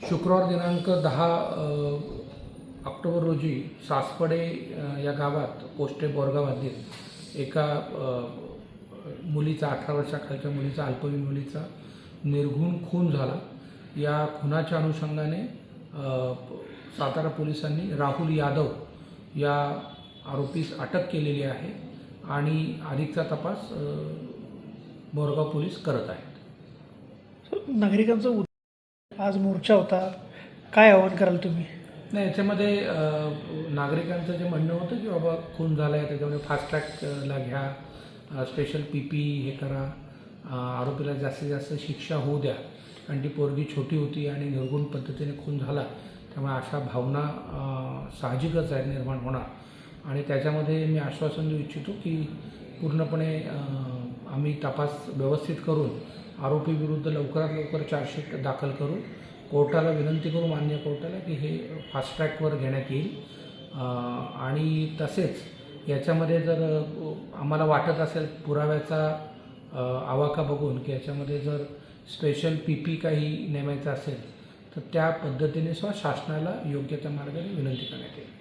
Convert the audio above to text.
शुक्रवार दिनांक 10 ऑक्टोबर रोजी सासपडे या गावात पोस्टे बोरगावातील एका मुलीचा 18 वर्षाखालच्या मुलीचा अल्पवयीन मुलीचा निर्घृण खून झाला। या खुनाच्या अनुषंगाने सातारा पोलिसांनी राहुल यादव या आरोपीस अटक केलेली आहे आणि अधिकचा तपास बोरगाव पोलीस करत आहेत। नागरिकांचा आज मोर्चा होता, काय आवाहन कराल तुम्ही? नाही, याच्यामध्ये नागरिकांचं जे म्हणणं होतं की बाबा खून झाला आहे त्याच्यामध्ये फास्ट ट्रॅकला घ्या, स्पेशल पी हे करा, आरोपीला जास्तीत जास्त शिक्षा होऊ द्या, कारण ती पोरगी छोटी होती आणि निर्गुण पद्धतीने खून झाला, त्यामुळे अशा भावना साहजिकच आहेत निर्माण होणार। आणि त्याच्यामध्ये मी आश्वासन देऊ इच्छितो की पूर्णपणे आम्ही तपास व्यवस्थित करून आरोपीविरुद्ध लवकरात लवकर चार्जशीट दाखल करू, कोर्टाला विनंती करू, मान्य कोर्टाला, की हे फास्ट ट्रॅकवर घेण्यात येईल। आणि तसेच याच्यामध्ये जर आम्हाला वाटत असेल पुराव्याचा आवाका बघून की याच्यामध्ये जर स्पेशल पी काही नेमायचं असेल तर त्या पद्धतीने सुद्धा शासनाला योग्य त्या मार्गाने विनंती करण्यात येईल।